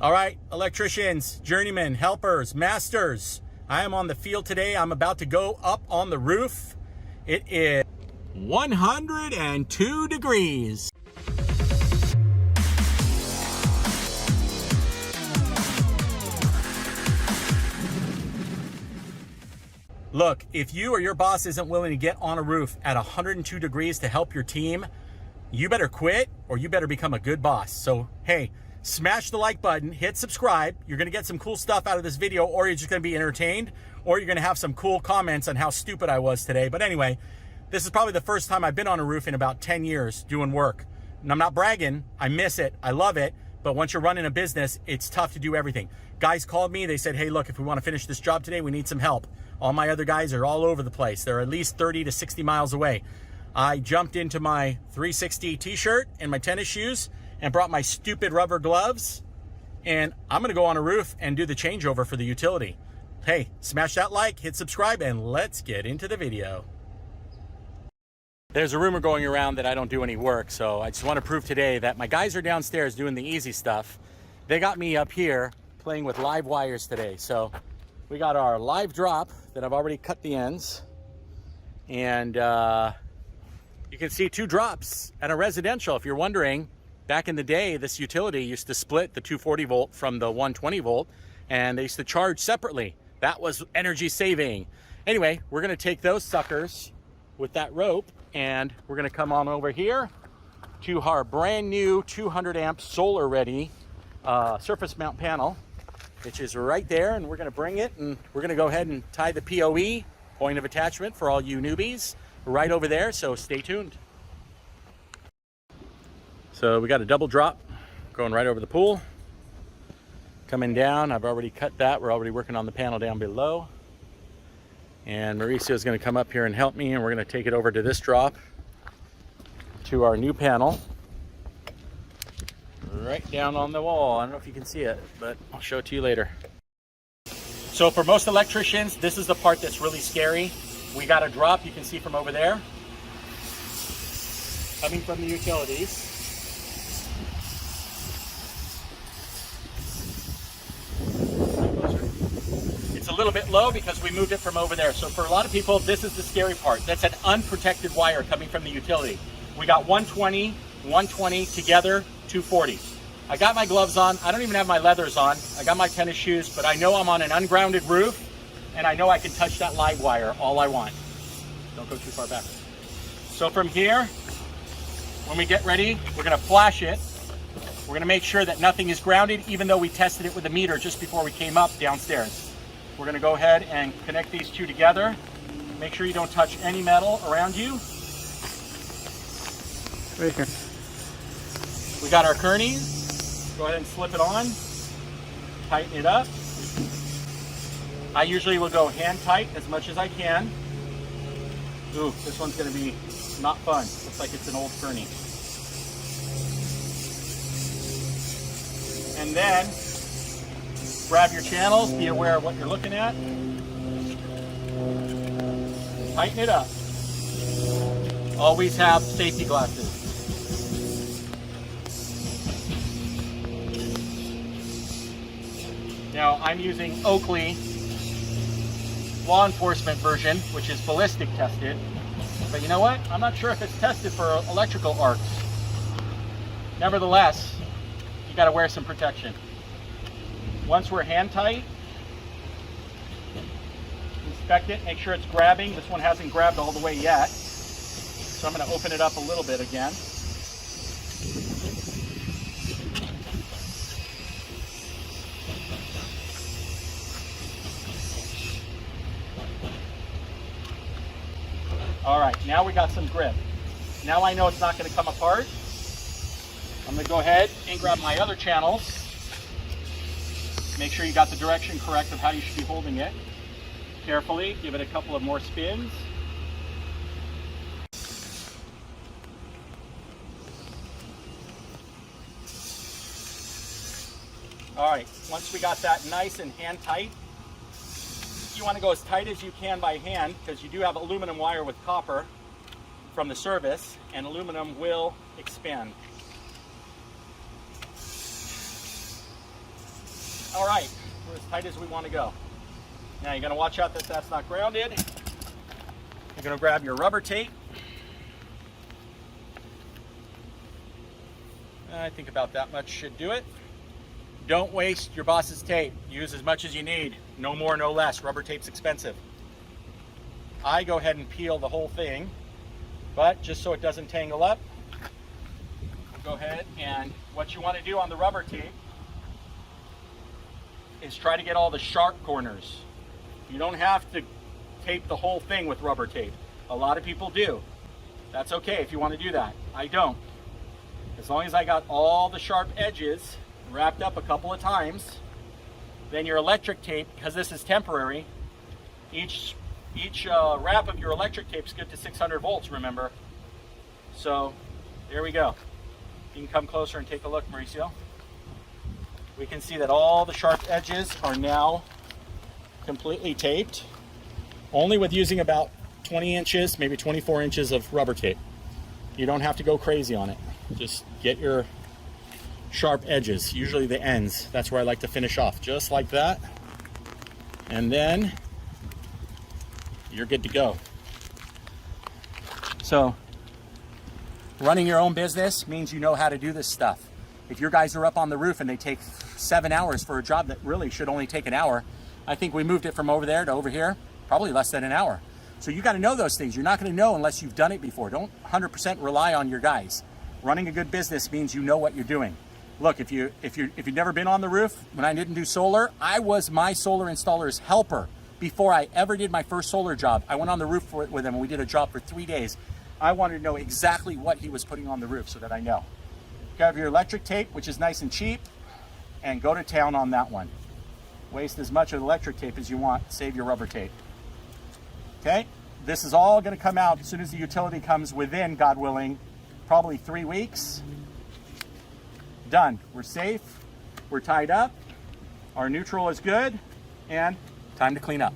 All right, electricians, journeymen, helpers, masters. I am on the field today. I'm about to go up on the roof. It is 102 degrees. Look, if you or your boss isn't willing to get on a roof at 102 degrees to help your team, you better quit or you better become a good boss. So, hey, smash the like button, hit subscribe. You're gonna get some cool stuff out of this video, or you're just gonna be entertained, or you're gonna have some cool comments on how stupid I was today. But anyway, this is probably the first time I've been on a roof in about 10 years doing work. And I'm not bragging, I miss it, I love it. But once you're running a business, it's tough to do everything. Guys called me, they said, hey, look, if we wanna finish this job today, we need some help. All my other guys are all over the place. They're at least 30 to 60 miles away. I jumped into my 360 t-shirt and my tennis shoes and brought my stupid rubber gloves, and I'm gonna go on a roof and do the changeover for the utility. Hey, smash that like, hit subscribe, and let's get into the video. There's a rumor going around that I don't do any work, so I just want to prove today that my guys are downstairs doing the easy stuff. They got me up here playing with live wires today. So we got our live drop that I've already cut the ends, and you can see two drops at a residential. If you're wondering, back in the day, this utility used to split the 240 volt from the 120 volt, and they used to charge separately. That was energy saving. Anyway, we're gonna take those suckers with that rope, and we're gonna come on over here to our brand new 200 amp solar ready surface mount panel, which is right there, and we're gonna bring it, and we're gonna go ahead and tie the POE, point of attachment for all you newbies, right over there, so stay tuned. So we got a double drop going right over the pool. Coming down, I've already cut that. We're already working on the panel down below. And Mauricio is going to come up here and help me, and we're going to take it over to this drop to our new panel. Right down on the wall. I don't know if you can see it, but I'll show it to you later. So for most electricians, this is the part that's really scary. We got a drop, you can see from over there, coming from the utilities. It's a little bit low because we moved it from over there. So for a lot of people, this is the scary part. That's an unprotected wire coming from the utility. We got 120, 120 together, 240. I got my gloves on. I don't even have my leathers on. I got my tennis shoes, but I know I'm on an ungrounded roof, and I know I can touch that live wire all I want. Don't go too far back. So from here, when we get ready, we're gonna flash it. We're gonna make sure that nothing is grounded, even though we tested it with a meter just before we came up downstairs. We're gonna go ahead and connect these two together. Make sure you don't touch any metal around you. Right here. We got our Kearneys. Go ahead and slip it on. Tighten it up. I usually will go hand tight as much as I can. Ooh, this one's gonna be not fun. Looks like it's an old Kearney. And then grab your channels, be aware of what you're looking at. Tighten it up. Always have safety glasses. Now I'm using Oakley law enforcement version, which is ballistic tested. But you know what? I'm not sure if it's tested for electrical arcs. Nevertheless, you gotta wear some protection. Once we're hand tight, inspect it, make sure it's grabbing. This one hasn't grabbed all the way yet. So I'm gonna open it up a little bit again. All right, now we got some grip. Now I know it's not gonna come apart. I'm gonna go ahead and grab my other channels. Make sure you got the direction correct of how you should be holding it. Carefully, give it a couple of more spins. All right, once we got that nice and hand tight, you want to go as tight as you can by hand, because you do have aluminum wire with copper from the service, and aluminum will expand. All right, we're as tight as we want to go. Now you're going to watch out that that's not grounded. You're going to grab your rubber tape. I think about that much should do it. Don't waste your boss's tape. Use as much as you need. No more, no less. Rubber tape's expensive. I go ahead and peel the whole thing, but just so it doesn't tangle up, go ahead, and what you want to do on the rubber tape is try to get all the sharp corners. You don't have to tape the whole thing with rubber tape. A lot of people do. That's okay if you want to do that. I don't. As long as I got all the sharp edges wrapped up a couple of times, then your electric tape, because this is temporary, each wrap of your electric tape is good to 600 volts, remember? So there we go. You can come closer and take a look, Mauricio. We can see that all the sharp edges are now completely taped, only with using about 20 inches, maybe 24 inches of rubber tape. You don't have to go crazy on it. Just get your sharp edges, usually the ends. That's where I like to finish off, just like that. And then you're good to go. So running your own business means you know how to do this stuff. If your guys are up on the roof and they take 7 hours for a job that really should only take an hour, I think we moved it from over there to over here, probably less than an hour. So you got to know those things. You're not going to know unless you've done it before. Don't 100% rely on your guys. Running a good business means you know what you're doing. Look, if you've never been on the roof, when I didn't do solar, I was my solar installer's helper. Before I ever did my first solar job, I went on the roof with him and we did a job for 3 days. I wanted to know exactly what he was putting on the roof so that I know. Grab your electric tape, which is nice and cheap, and go to town on that one. Waste as much of the electric tape as you want. Save your rubber tape. Okay? This is all going to come out as soon as the utility comes within, God willing, probably 3 weeks. Done. We're safe. We're tied up. Our neutral is good. And time to clean up.